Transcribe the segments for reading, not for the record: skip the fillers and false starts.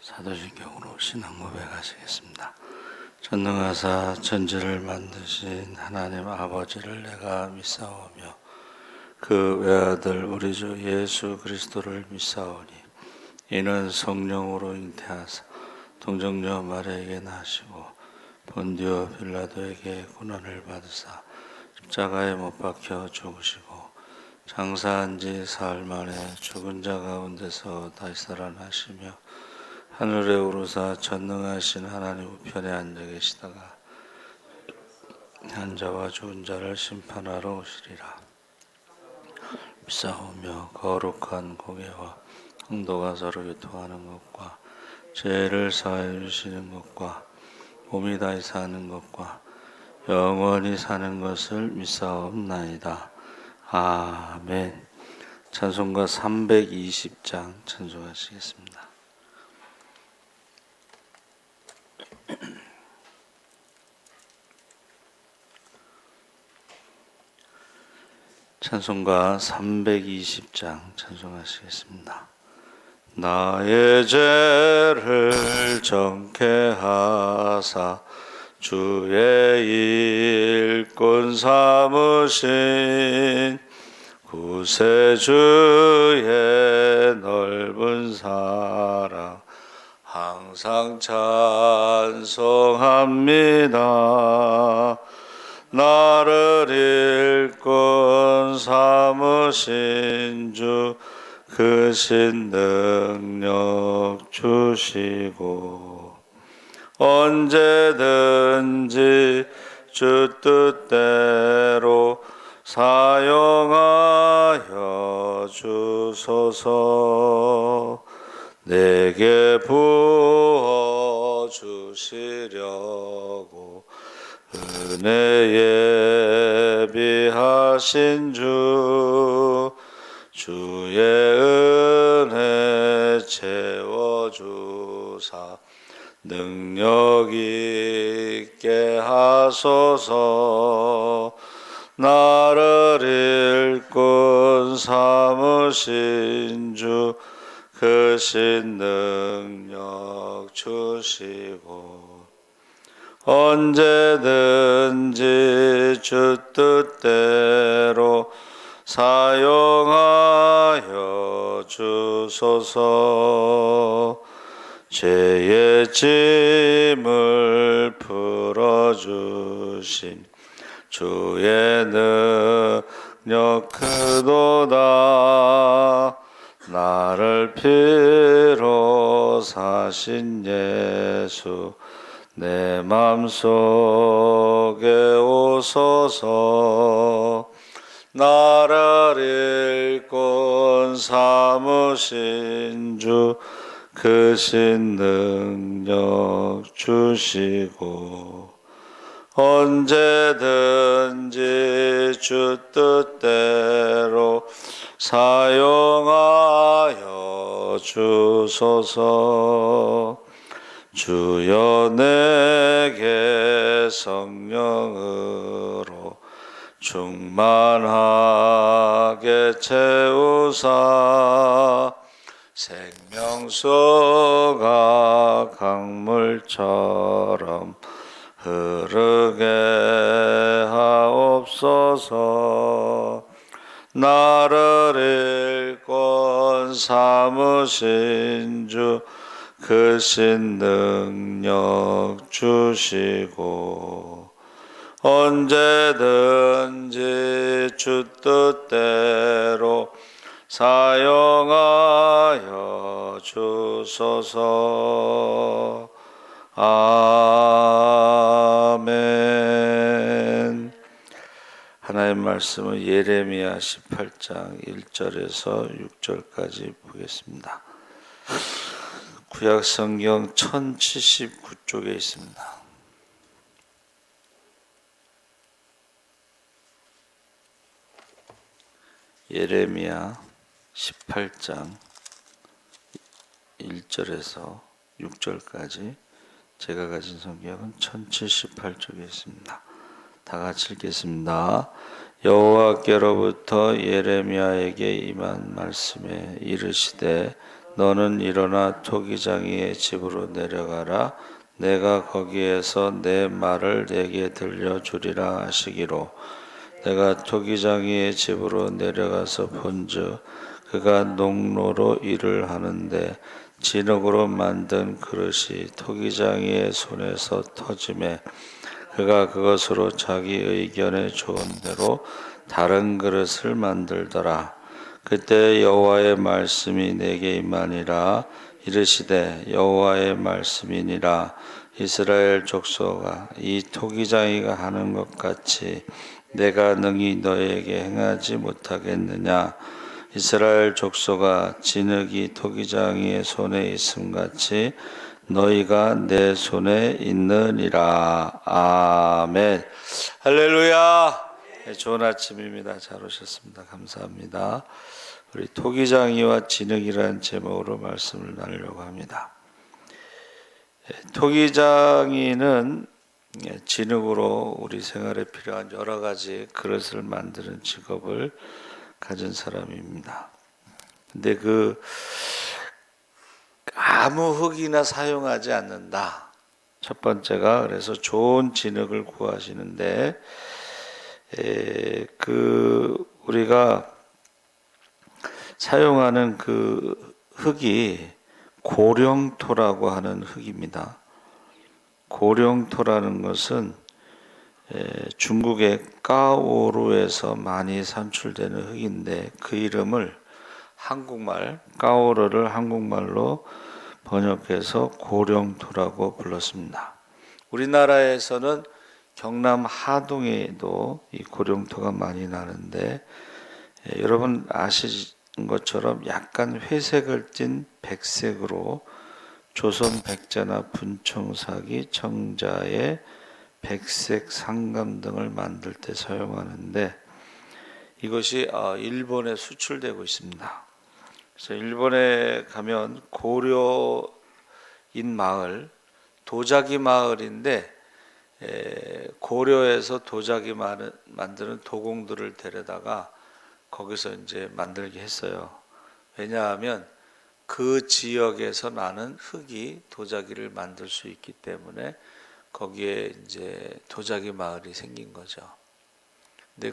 사도신경으로 신앙 고백하시겠습니다. 전능하사 천지를 만드신 하나님 아버지를 내가 믿사오며 그 외아들 우리 주 예수 그리스도를 믿사오니 이는 성령으로 잉태하사 동정녀 마리아에게 나시고 본디오 빌라도에게 고난을 받으사 십자가에 못 박혀 죽으시고 장사한 지 사흘 만에 죽은 자 가운데서 다시 살아나시며 하늘에 오르사 전능하신 하나님 우편에 앉아 계시다가 한 자와 죽은 자를 심판하러 오시리라. 믿사오며 거룩한 공예와 성도가 서로 교통하는 것과 죄를 사하여 주시는 것과 몸이 다시 사는 것과 영원히 사는 것을 믿사옵나이다. 아멘. 찬송가 320장 찬송하시겠습니다. 찬송가 320장 찬송하시겠습니다. 나의 죄를 정케 하사 주의 일꾼 삼으신 구세주의 넓은 사랑 항상 찬송합니다. 나를 일꾼 삼으신 주 크신 능력 주시고 언제든지 주 뜻대로 사용하여 주소서. 내게 부어 주시려고 은혜 예비하신 주의 은혜 채워주사 능력 있게 하소서. 나를 일꾼 삼으신 주 크신 능력 주시고 언제든지 주 뜻대로 사용하여 주소서. 죄의 짐을 풀어주신 주의 능력 크도다. 나를 피로 사신 예수 내 맘속에 오소서. 나를 일꾼 삼으신 주 크신 능력 주시고 언제든지 주 뜻대로 사용하여 주소서. 주여 내게 성령으로 충만하게 채우사 생명수가 강물처럼 흐르게 하옵소서. 나를 일꾼 삼으신 주 크신 능력 주시고 언제든지 주 뜻대로 사용하여 주소서. 아멘. 하나님 말씀은 예레미야 18장 1절에서 6절까지 보겠습니다. 구약 성경 1079쪽에 있습니다. 예레미야 18장 1절에서 6절까지 제가 가진 성경은 1078쪽에 있습니다. 다 같이 읽겠습니다. 여호와께로부터 예레미야에게 임한 말씀에 이르시되 너는 일어나 토기장이의 집으로 내려가라. 내가 거기에서 내 말을 내게 들려주리라 하시기로 내가 토기장이의 집으로 내려가서 본즉 그가 농로로 일을 하는데 진흙으로 만든 그릇이 토기장이의 손에서 터지매 그가 그것으로 자기 의견에 좋은 대로 다른 그릇을 만들더라. 그때 여호와의 말씀이 내게 임하니라. 이르시되 여호와의 말씀이니라. 이스라엘 족속아, 이 토기장이가 하는 것 같이 내가 능히 너에게 행하지 못하겠느냐. 이스라엘 족속아, 진흙이 토기장이의 손에 있음 같이 너희가 내 손에 있느니라. 아멘. 할렐루야. 네, 좋은 아침입니다. 잘 오셨습니다. 감사합니다. 우리 토기장이와 진흙이라는 제목으로 말씀을 나누려고 합니다. 토기장이는 진흙으로 우리 생활에 필요한 여러 가지 그릇을 만드는 직업을 가진 사람입니다. 근데 아무 흙이나 사용하지 않는다. 첫 번째가 그래서 좋은 진흙을 구하시는데 우리가 사용하는 그 흙이 고령토라고 하는 흙입니다. 고령토라는 것은 중국의 까오루에서 많이 산출되는 흙인데 그 이름을 까오르를 한국말로 번역해서 고령토라고 불렀습니다. 우리나라에서는 경남 하동에도 이 고령토가 많이 나는데 여러분 아시는 것처럼 약간 회색을 띤 백색으로 조선 백자나 분청사기, 청자의 백색 상감 등을 만들 때 사용하는데 이것이 일본에 수출되고 있습니다. 그래서 일본에 가면 고려인 마을, 도자기 마을인데 고려에서 도자기 만드는 도공들을 데려다가 거기서 이제 만들게 했어요. 왜냐하면 그 지역에서 나는 흙이 도자기를 만들 수 있기 때문에 거기에 이제 도자기 마을이 생긴 거죠. 근데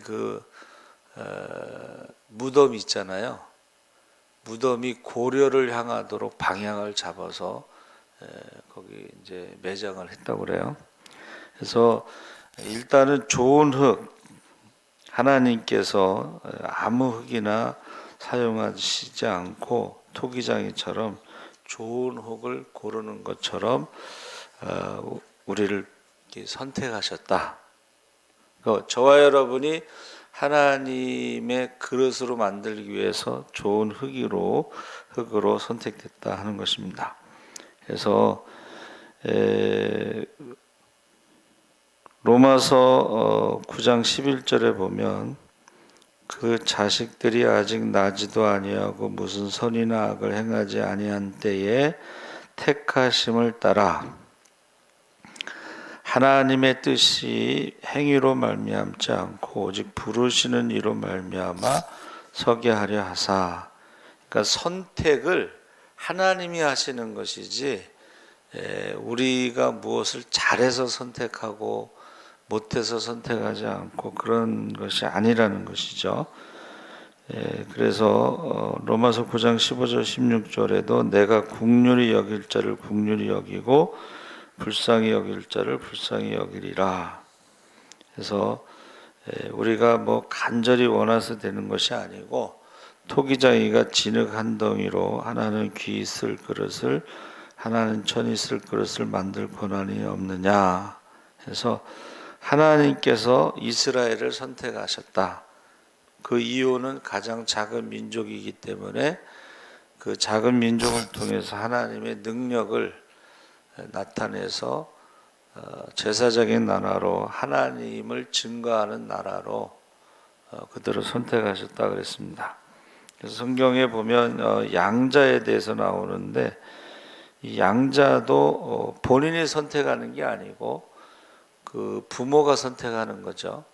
무덤 있잖아요. 무덤이 고려를 향하도록 방향을 잡아서 거기 이제 매장을 했다고 그래요. 그래서 일단은 좋은 흙, 하나님께서 아무 흙이나 사용하시지 않고 토기장이처럼 좋은 흙을 고르는 것처럼 우리를 선택하셨다. 저와 여러분이 하나님의 그릇으로 만들기 위해서 좋은 흙으로 선택됐다 하는 것입니다. 그래서 로마서 9장 11절에 보면 그 자식들이 아직 나지도 아니하고 무슨 선이나 악을 행하지 아니한 때에 택하심을 따라 하나님의 뜻이 행위로 말미암지 않고 오직 부르시는 이로 말미암아 서게 하려 하사. 그러니까 선택을 하나님이 하시는 것이지 우리가 무엇을 잘해서 선택하고 못해서 선택하지 않고 그런 것이 아니라는 것이죠. 그래서 로마서 9장 15절 16절에도 내가 긍휼히 여길 자를 긍휼히 여기고 불쌍히 여길 자를 불쌍히 여기리라. 그래서 우리가 뭐 간절히 원해서 되는 것이 아니고 토기장이가 진흙 한 덩이로 하나는 귀 쓸 그릇을 하나는 천이 쓸 그릇을 만들 권한이 없느냐 해서 하나님께서 이스라엘을 선택하셨다. 그 이유는 가장 작은 민족이기 때문에 그 작은 민족을 통해서 하나님의 능력을 나타내서 제사적인 나라로 하나님을 증거하는 나라로 그들을 선택하셨다 그랬습니다. 그래서 성경에 보면 양자에 대해서 나오는데 이 양자도 본인이 선택하는 게 아니고 그 부모가 선택하는 거죠.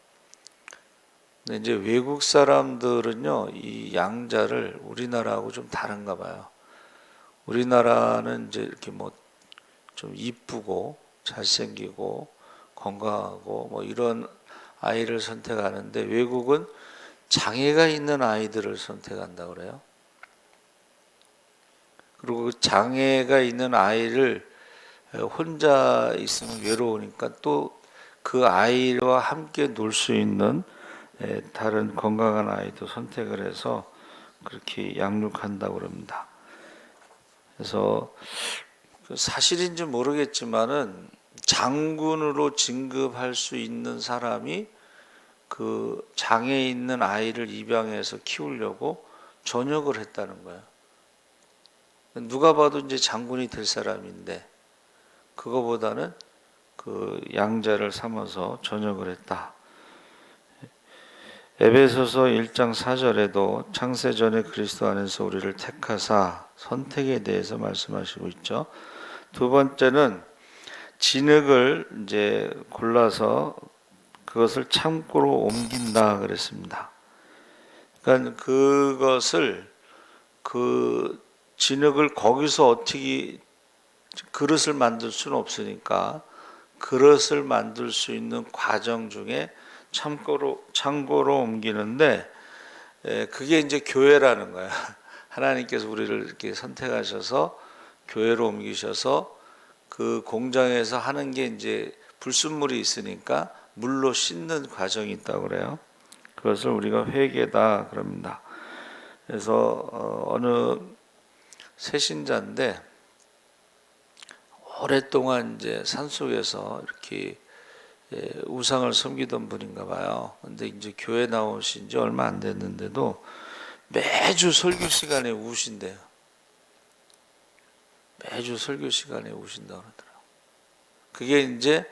근데 이제 외국 사람들은요, 이 양자를 우리나라하고 좀 다른가 봐요. 우리나라는 이제 이렇게 뭐 좀 이쁘고 잘생기고 건강하고 뭐 이런 아이를 선택하는데 외국은 장애가 있는 아이들을 선택한다고 그래요. 그리고 그 장애가 있는 아이를 혼자 있으면 외로우니까 또 그 아이와 함께 놀 수 있는 다른 건강한 아이도 선택을 해서 그렇게 양육한다고 그럽니다. 그래서 사실인지 모르겠지만은 장군으로 진급할 수 있는 사람이 그 장애 있는 아이를 입양해서 키우려고 전역을 했다는 거예요. 누가 봐도 이제 장군이 될 사람인데 그거보다는 그 양자를 삼아서 전역을 했다. 에베소서 1장 4절에도 창세전에 그리스도 안에서 우리를 택하사 선택에 대해서 말씀하시고 있죠. 두 번째는 진흙을 이제 골라서 그것을 창고로 옮긴다 그랬습니다. 그러니까 그것을 그 진흙을 거기서 어떻게 그릇을 만들 수는 없으니까 그릇을 만들 수 있는 과정 중에 창고로 옮기는데 그게 이제 교회라는 거야. 하나님께서 우리를 이렇게 선택하셔서 교회로 옮기셔서 그 공장에서 하는 게 이제 불순물이 있으니까 물로 씻는 과정이 있다고 그래요. 그것을 우리가 회개다 그럽니다. 그래서 어느 새신자인데 오랫동안 이제 산속에서 이렇게 우상을 섬기던 분인가 봐요. 근데 이제 교회 나오신 지 얼마 안 됐는데도 매주 설교 시간에 우신대요. 매주 설교 시간에 우신다고 그러더라고요. 그게 이제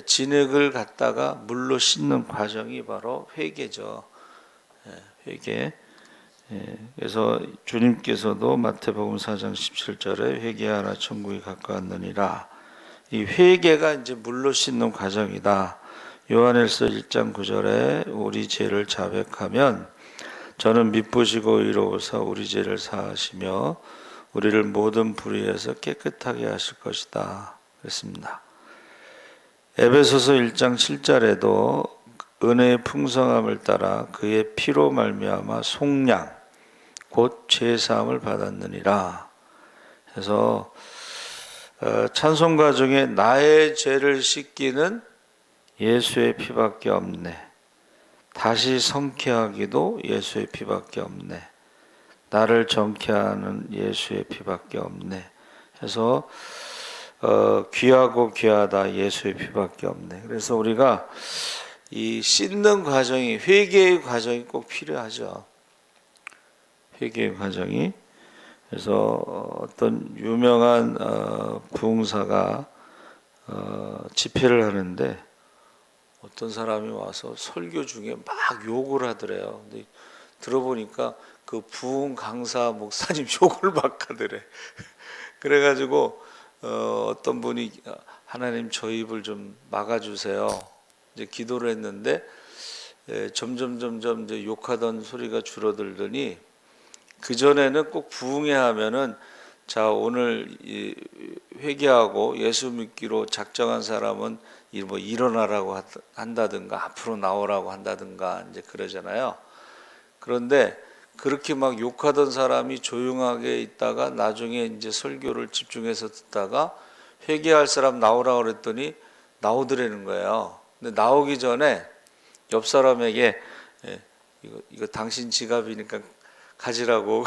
진흙을 갖다가 물로 씻는 과정이 바로 회개죠. 회개. 그래서 주님께서도 마태복음 4장 17절에 회개하라 천국이 가까웠느니라. 이 회개가 이제 물로 씻는 과정이다. 요한일서 1장 9절에 우리 죄를 자백하면 저는 미쁘시고 의로우사 우리 죄를 사하시며 우리를 모든 불의에서 깨끗하게 하실 것이다. 그랬습니다. 에베소서 1장 7절에도 은혜의 풍성함을 따라 그의 피로 말미암아 속량 곧 죄사함을 받았느니라. 그래서 찬송가 중에 나의 죄를 씻기는 예수의 피밖에 없네. 다시 성케하기도 예수의 피밖에 없네. 나를 정케 하는 예수의 피밖에 없네. 해서 귀하고 귀하다 예수의 피밖에 없네. 그래서 우리가 이 씻는 과정이 회개의 과정이 꼭 필요하죠. 회개의 과정이. 그래서 어떤 유명한 부흥사가 집회를 하는데 어떤 사람이 와서 설교 중에 막 욕을 하더래요. 근데 들어보니까 그 부흥 강사 목사님 욕을 막 하더래. 그래가지고 어떤 분이 하나님 저 입을 좀 막아주세요. 이제 기도를 했는데 점점 이제 욕하던 소리가 줄어들더니 그 전에는 꼭 부흥회 하면은 자 오늘 회개하고 예수 믿기로 작정한 사람은 뭐 일어나라고 한다든가 앞으로 나오라고 한다든가 이제 그러잖아요. 그런데 그렇게 막 욕하던 사람이 조용하게 있다가 나중에 이제 설교를 집중해서 듣다가 회개할 사람 나오라고 그랬더니 나오더라는 거예요. 근데 나오기 전에 옆 사람에게 이거 당신 지갑이니까 가지라고.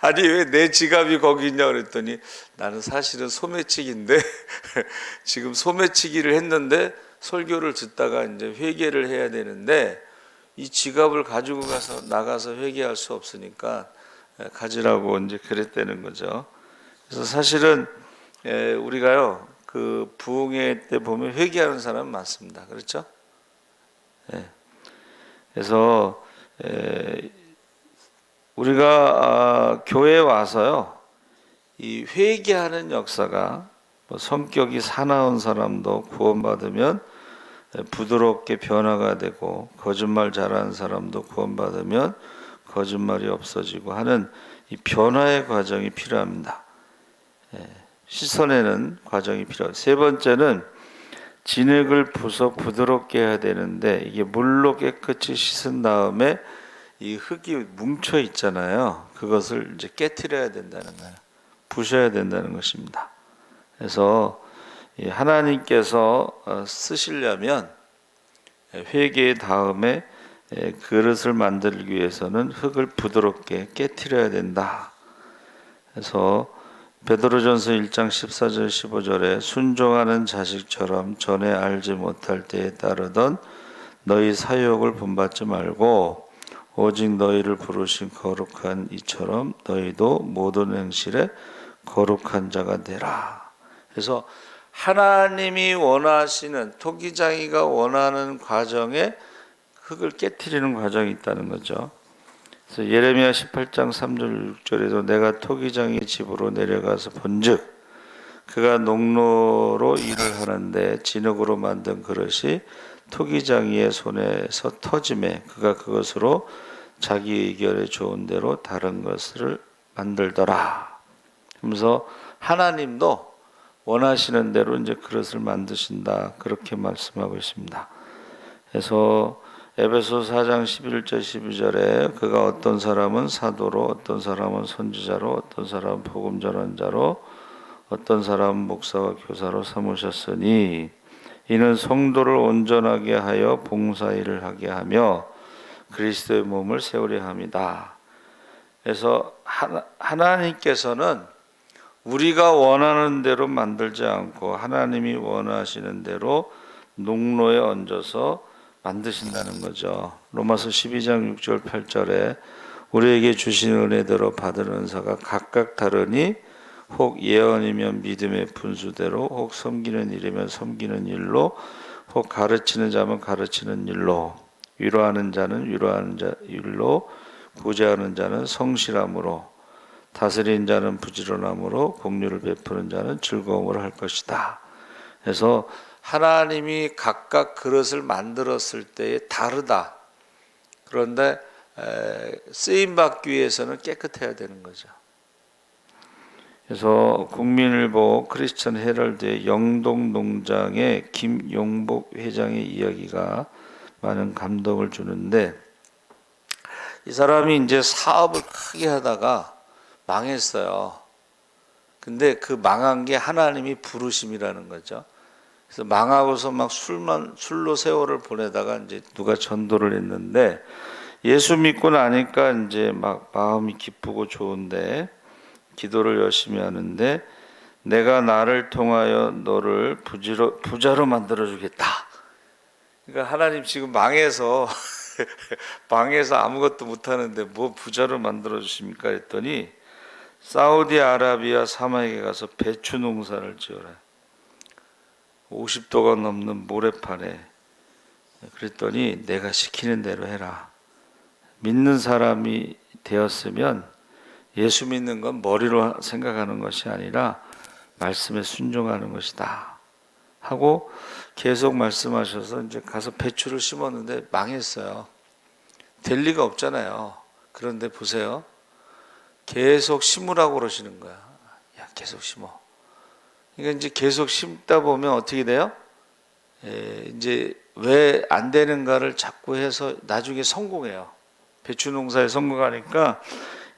아니 왜 내 지갑이 거기 있냐 그랬더니 나는 사실은 소매치기인데 지금 소매치기를 했는데 설교를 듣다가 이제 회개를 해야 되는데 이 지갑을 가지고 가서 나가서 회개할 수 없으니까 가지라고 이제 그랬다는 거죠. 그래서 사실은 우리가요 그 부흥회 때 보면 회개하는 사람 많습니다. 그렇죠? 그래서 우리가 교회에 와서요 이 회개하는 역사가 뭐 성격이 사나운 사람도 구원받으면 부드럽게 변화가 되고 거짓말 잘하는 사람도 구원받으면 거짓말이 없어지고 하는 이 변화의 과정이 필요합니다. 씻어내는 과정이 필요해요. 세 번째는 진흙을 부숴 부드럽게 해야 되는데 이게 물로 깨끗이 씻은 다음에 이 흙이 뭉쳐 있잖아요. 그것을 이제 깨트려야 된다는 거예요. 부셔야 된다는 것입니다. 그래서 하나님께서 쓰시려면 회개 다음에 그릇을 만들기 위해서는 흙을 부드럽게 깨트려야 된다. 그래서 베드로전서 1장 14절 15절에 순종하는 자식처럼 전에 알지 못할 때에 따르던 너희 사욕을 본받지 말고 오직 너희를 부르신 거룩한 이처럼 너희도 모든 행실에 거룩한 자가 되라. 그래서 하나님이 원하시는 토기장이가 원하는 과정에 흙을 깨트리는 과정이 있다는 거죠. 그래서 예레미야 18장 3절 6절에도 내가 토기장의 집으로 내려가서 본즉 그가 농로로 일을 하는데 진흙으로 만든 그릇이 토기장이의 손에서 터짐에 그가 그것으로 자기 의견에 좋은 대로 다른 것을 만들더라. 그러면서 하나님도 원하시는 대로 이제 그릇을 만드신다. 그렇게 말씀하고 있습니다. 그래서 에베소 4장 11절 12절에 그가 어떤 사람은 사도로 어떤 사람은 선지자로 어떤 사람은 복음 전환자로 어떤 사람은 목사와 교사로 삼으셨으니 이는 성도를 온전하게 하여 봉사일을 하게 하며 그리스도의 몸을 세우려 합니다. 그래서 하나님께서는 우리가 원하는 대로 만들지 않고 하나님이 원하시는 대로 농로에 얹어서 만드신다는 거죠. 로마서 12장 6절 8절에 우리에게 주신 은혜대로 받은 은사가 각각 다르니 혹 예언이면 믿음의 분수대로 혹 섬기는 일이면 섬기는 일로 혹 가르치는 자면 가르치는 일로 위로하는 자는 위로하는 일로 구제하는 자는 성실함으로 다스리는 자는 부지런함으로 공유를 베푸는 자는 즐거움으로 할 것이다. 그래서 하나님이 각각 그릇을 만들었을 때에 다르다. 그런데 쓰임받기 위해서는 깨끗해야 되는 거죠. 그래서 국민일보 크리스천 헤럴드의 영동농장의 김용복 회장의 이야기가 많은 감동을 주는데 이 사람이 이제 사업을 크게 하다가 망했어요. 근데 그 망한 게 하나님이 부르심이라는 거죠. 그래서 망하고서 막 술로 세월을 보내다가 이제 누가 전도를 했는데 예수 믿고 나니까 이제 막 마음이 기쁘고 좋은데 기도를 열심히 하는데 내가 나를 통하여 너를 부자로 만들어 주겠다. 그러니까 하나님 지금 망해서 아무것도 못 하는데 뭐 부자로 만들어 주십니까 했더니 사우디아라비아 사막에 가서 배추 농사를 지어라. 50도가 넘는 모래판에. 그랬더니 내가 시키는 대로 해라. 믿는 사람이 되었으면 예수 믿는 건 머리로 생각하는 것이 아니라 말씀에 순종하는 것이다 하고 계속 말씀하셔서 이제 가서 배추를 심었는데 망했어요. 될 리가 없잖아요. 그런데 보세요. 계속 심으라고 그러시는 거야. 야, 계속 심어. 그러니까 이제 계속 심다 보면 어떻게 돼요? 이제 왜 안 되는가를 자꾸 해서 나중에 성공해요. 배추 농사에 성공하니까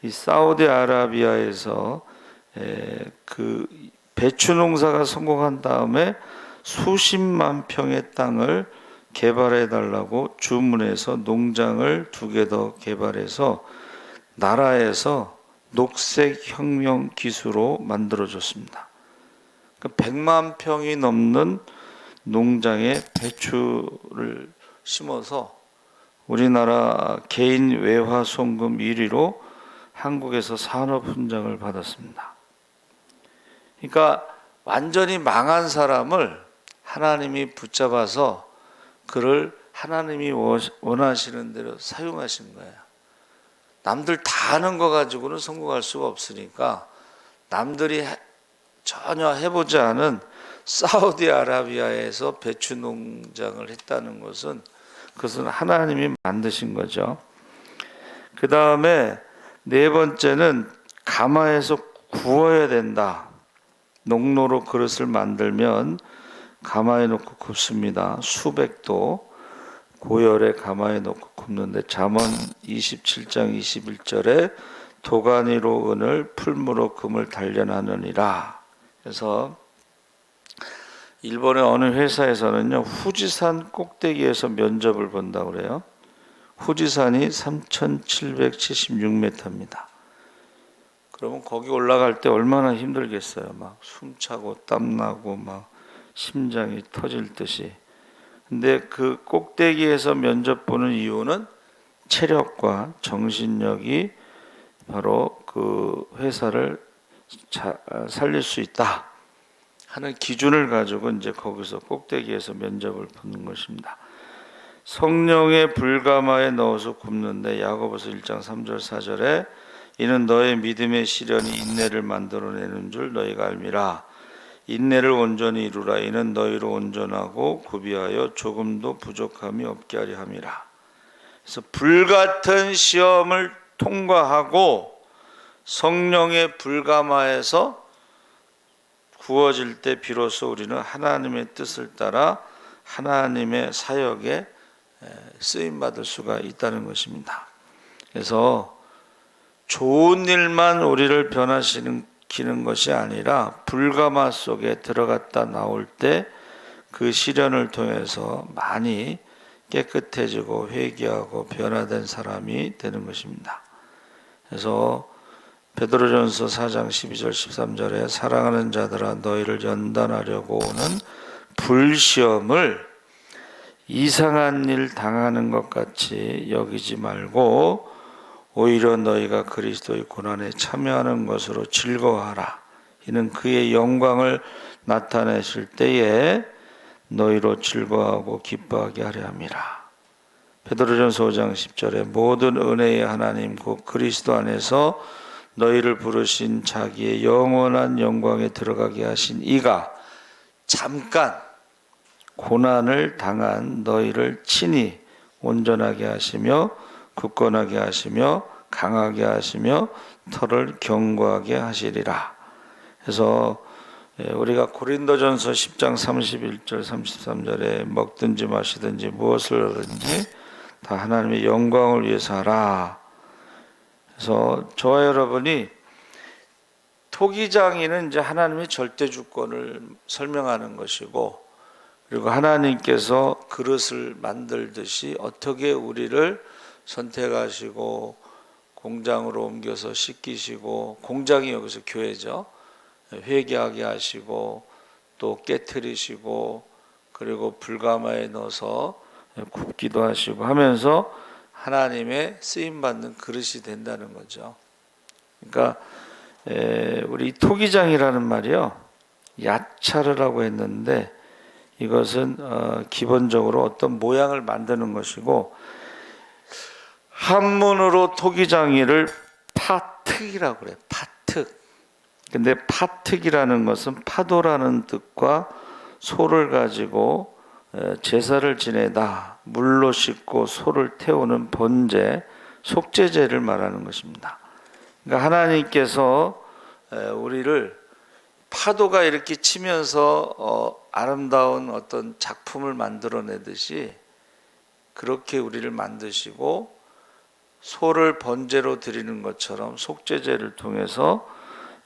이 사우디아라비아에서 그 배추 농사가 성공한 다음에 수십만 평의 땅을 개발해 달라고 주문해서 농장을 2개 더 개발해서 나라에서 녹색 혁명 기수로 만들어 줬습니다. 100만 평이 넘는 농장에 배추를 심어서 우리나라 개인 외화 송금 1위로 한국에서 산업훈장을 받았습니다. 그러니까 완전히 망한 사람을 하나님이 붙잡아서 그를 하나님이 원하시는 대로 사용하신 거예요. 남들 다 하는 거 가지고는 성공할 수가 없으니까 남들이 전혀 해보지 않은 사우디아라비아에서 배추 농장을 했다는 것은 그것은 하나님이 만드신 거죠. 그 다음에 네 번째는 가마에서 구워야 된다. 농로로 그릇을 만들면 가마에 놓고 굽습니다. 수백 도 고열에 가마에 놓고 굽는데 잠언 27장 21절에 도가니로 은을 풀무로 금을 단련하느니라. 그래서 일본의 어느 회사에서는요, 후지산 꼭대기에서 면접을 본다고 그래요. 후지산이 3,776m입니다. 그러면 거기 올라갈 때 얼마나 힘들겠어요. 막 숨차고 땀나고 막 심장이 터질 듯이. 근데 그 꼭대기에서 면접 보는 이유는 체력과 정신력이 바로 그 회사를 살릴 수 있다 하는 기준을 가지고 이제 거기서 꼭대기에서 면접을 보는 것입니다. 성령의 불가마에 넣어서 굽는데 야고보서 1장 3절 4절에 이는 너의 믿음의 시련이 인내를 만들어내는 줄 너희가 알미라. 인내를 온전히 이루라. 이는 너희로 온전하고 구비하여 조금도 부족함이 없게 하려 함이라. 그래서 불같은 시험을 통과하고 성령의 불가마에서 구워질 때 비로소 우리는 하나님의 뜻을 따라 하나님의 사역에 쓰임받을 수가 있다는 것입니다. 그래서 좋은 일만 우리를 변화시키는 것이 아니라 불가마 속에 들어갔다 나올 때 그 시련을 통해서 많이 깨끗해지고 회개하고 변화된 사람이 되는 것입니다. 그래서 베드로전서 4장 12절 13절에 사랑하는 자들아 너희를 연단하려고 오는 불시험을 이상한 일 당하는 것 같이 여기지 말고 오히려 너희가 그리스도의 고난에 참여하는 것으로 즐거워하라. 이는 그의 영광을 나타내실 때에 너희로 즐거워하고 기뻐하게 하려 함이라. 베드로전서 5장 10절에 모든 은혜의 하나님 곧 그리스도 안에서 너희를 부르신 자기의 영원한 영광에 들어가게 하신 이가 잠깐 고난을 당한 너희를 친히 온전하게 하시며 굳건하게 하시며 강하게 하시며 털을 견고하게 하시리라. 그래서 우리가 고린도전서 10장 31절 33절에 먹든지 마시든지 무엇을 하든지 다 하나님의 영광을 위해서 하라. 그래서 저와 여러분이 토기장이는 이제 하나님의 절대 주권을 설명하는 것이고, 그리고 하나님께서 그릇을 만들듯이 어떻게 우리를 선택하시고 공장으로 옮겨서 씻기시고, 공장이 여기서 교회죠. 회개하게 하시고 또 깨트리시고 그리고 불가마에 넣어서 굽기도 하시고 하면서 하나님의 쓰임받는 그릇이 된다는 거죠. 그러니까 우리 토기장이라는 말이요, 야차르라고 했는데 이것은 기본적으로 어떤 모양을 만드는 것이고, 한문으로 토기장이를 파특이라고 그래요. 파특. 근데 파특이라는 것은 파도라는 뜻과 소를 가지고 제사를 지내다 물로 씻고 소를 태우는 번제, 속죄제를 말하는 것입니다. 그러니까 하나님께서 우리를 파도가 이렇게 치면서 아름다운 어떤 작품을 만들어내듯이 그렇게 우리를 만드시고, 소를 번제로 드리는 것처럼 속죄제를 통해서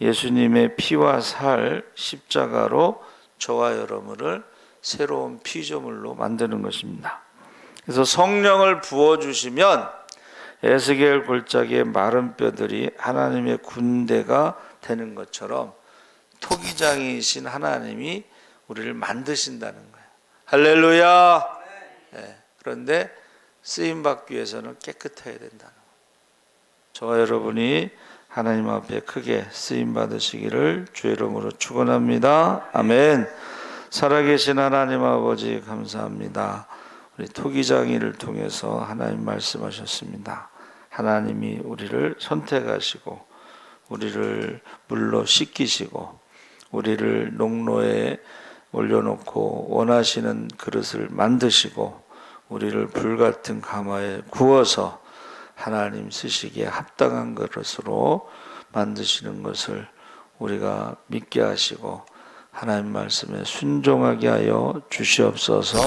예수님의 피와 살 십자가로 저와 여러분을 새로운 피조물로 만드는 것입니다. 그래서 성령을 부어주시면 에스겔 골짜기의 마른 뼈들이 하나님의 군대가 되는 것처럼 토기장이신 하나님이 우리를 만드신다는 거예요. 할렐루야. 네. 그런데 쓰임받기 위해서는 깨끗해야 된다는 거예요. 저와 여러분이 하나님 앞에 크게 쓰임받으시기를 주의 이름으로 축원합니다. 아멘. 살아계신 하나님 아버지 감사합니다. 우리 토기장이를 통해서 하나님 말씀하셨습니다. 하나님이 우리를 선택하시고 우리를 물로 씻기시고 우리를 농로에 올려놓고 원하시는 그릇을 만드시고 우리를 불같은 가마에 구워서 하나님 쓰시기에 합당한 그릇으로 만드시는 것을 우리가 믿게 하시고 하나님 말씀에 순종하게 하여 주시옵소서.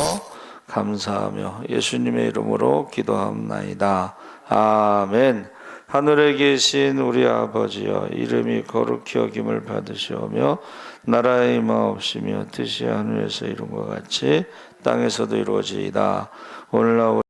감사하며 예수님의 이름으로 기도합나이다. 아멘. 하늘에 계신 우리 아버지여, 이름이 거룩히 여김을 받으시오며 나라의 임하옵시며 뜻이 하늘에서 이룬 것 같이 땅에서도 이루어지이다. 오늘날